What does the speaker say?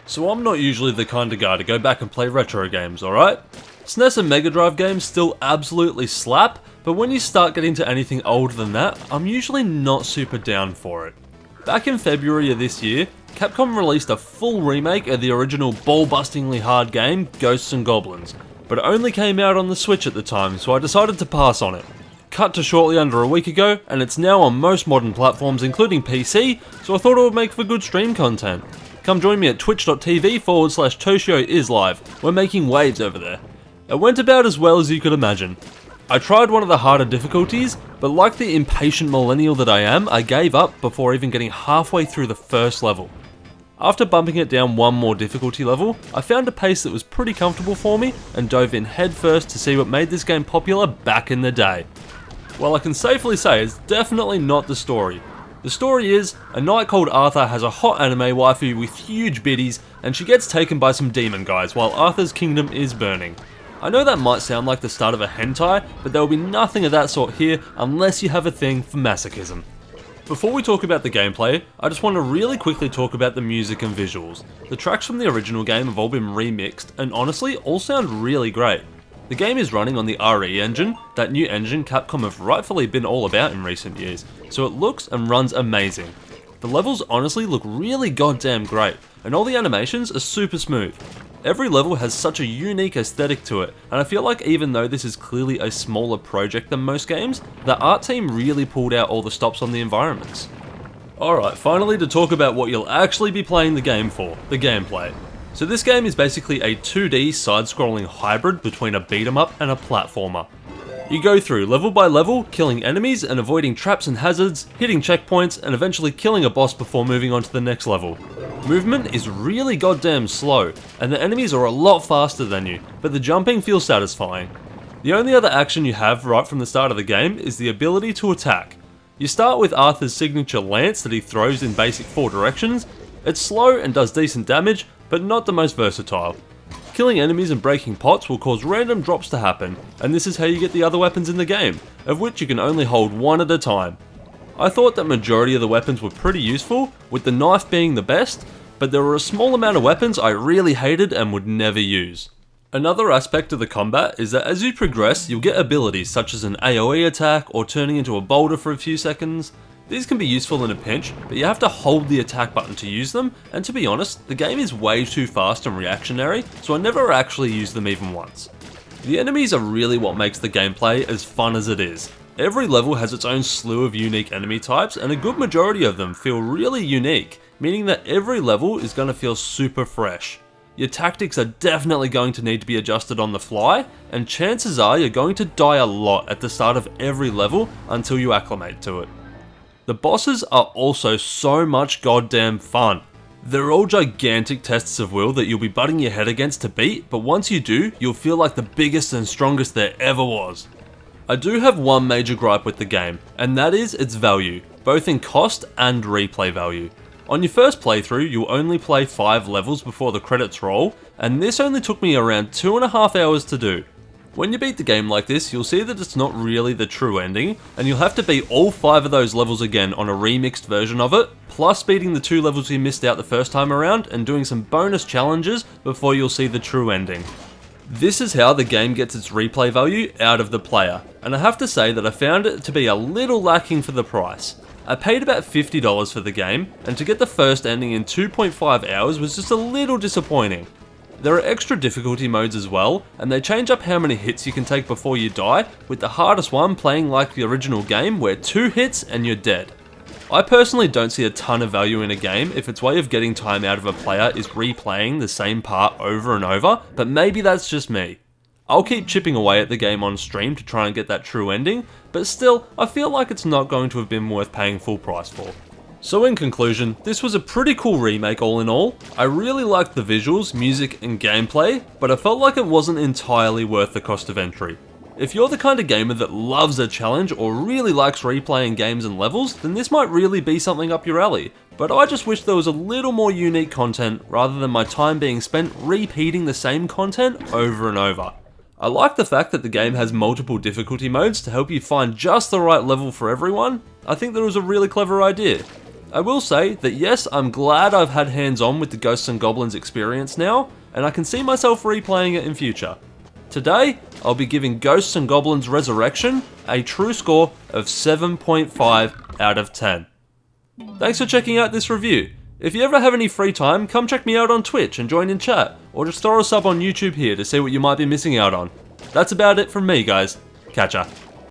So I'm not usually the kind of guy to go back and play retro games, alright? SNES and Mega Drive games still absolutely slap, but when you start getting to anything older than that, I'm usually not super down for it. Back in February of this year, Capcom released a full remake of the original ball-bustingly hard game, Ghosts and Goblins, but it only came out on the Switch at the time, so I decided to pass on it. Cut to shortly under a week ago, and it's now on most modern platforms including PC, so I thought it would make for good stream content. Come join me at twitch.tv/ToshioIsLive, we're making waves over there. It went about as well as you could imagine. I tried one of the harder difficulties, but like the impatient millennial that I am, I gave up before even getting halfway through the first level. After bumping it down one more difficulty level, I found a pace that was pretty comfortable for me and dove in headfirst to see what made this game popular back in the day. Well, I can safely say it's definitely not the story. The story is, a knight called Arthur has a hot anime waifu with huge biddies, and she gets taken by some demon guys while Arthur's kingdom is burning. I know that might sound like the start of a hentai, but there will be nothing of that sort here unless you have a thing for masochism. Before we talk about the gameplay, I just want to really quickly talk about the music and visuals. The tracks from the original game have all been remixed, and honestly, all sound really great. The game is running on the RE engine, that new engine Capcom have rightfully been all about in recent years, so it looks and runs amazing. The levels honestly look really goddamn great, and all the animations are super smooth. Every level has such a unique aesthetic to it, and I feel like even though this is clearly a smaller project than most games, the art team really pulled out all the stops on the environments. Alright, finally to talk about what you'll actually be playing the game for, the gameplay. So this game is basically a 2D side-scrolling hybrid between a beat-em-up and a platformer. You go through level by level, killing enemies and avoiding traps and hazards, hitting checkpoints, and eventually killing a boss before moving on to the next level. Movement is really goddamn slow, and the enemies are a lot faster than you, but the jumping feels satisfying. The only other action you have right from the start of the game is the ability to attack. You start with Arthur's signature lance that he throws in basic 4 directions. It's slow and does decent damage, but not the most versatile. Killing enemies and breaking pots will cause random drops to happen, and this is how you get the other weapons in the game, of which you can only hold one at a time. I thought that majority of the weapons were pretty useful, with the knife being the best, but there were a small amount of weapons I really hated and would never use. Another aspect of the combat is that as you progress, you'll get abilities such as an AoE attack or turning into a boulder for a few seconds. These can be useful in a pinch, but you have to hold the attack button to use them, and to be honest, the game is way too fast and reactionary, so I never actually used them even once. The enemies are really what makes the gameplay as fun as it is. Every level has its own slew of unique enemy types, and a good majority of them feel really unique, meaning that every level is going to feel super fresh. Your tactics are definitely going to need to be adjusted on the fly, and chances are you're going to die a lot at the start of every level until you acclimate to it. The bosses are also so much goddamn fun. They're all gigantic tests of will that you'll be butting your head against to beat, but once you do, you'll feel like the biggest and strongest there ever was. I do have one major gripe with the game, and that is its value, both in cost and replay value. On your first playthrough, you'll only play 5 levels before the credits roll, and this only took me around 2.5 hours to do. When you beat the game like this, you'll see that it's not really the true ending, and you'll have to beat all 5 of those levels again on a remixed version of it, plus beating the 2 levels you missed out the first time around and doing some bonus challenges before you'll see the true ending. This is how the game gets its replay value out of the player, and I have to say that I found it to be a little lacking for the price. I paid about $50 for the game, and to get the first ending in 2.5 hours was just a little disappointing. There are extra difficulty modes as well, and they change up how many hits you can take before you die, with the hardest one playing like the original game where 2 hits and you're dead. I personally don't see a ton of value in a game if its way of getting time out of a player is replaying the same part over and over, but maybe that's just me. I'll keep chipping away at the game on stream to try and get that true ending, but still, I feel like it's not going to have been worth paying full price for. So in conclusion, this was a pretty cool remake all in all. I really liked the visuals, music and gameplay, but I felt like it wasn't entirely worth the cost of entry. If you're the kind of gamer that loves a challenge or really likes replaying games and levels, then this might really be something up your alley. But I just wish there was a little more unique content rather than my time being spent repeating the same content over and over. I like the fact that the game has multiple difficulty modes to help you find just the right level for everyone. I think that was a really clever idea. I will say that yes, I'm glad I've had hands-on with the Ghosts and Goblins experience now, and I can see myself replaying it in future. Today, I'll be giving Ghosts and Goblins Resurrection a true score of 7.5 out of 10. Thanks for checking out this review. If you ever have any free time, come check me out on Twitch and join in chat, or just throw a sub on YouTube here to see what you might be missing out on. That's about it from me, guys. Catch ya.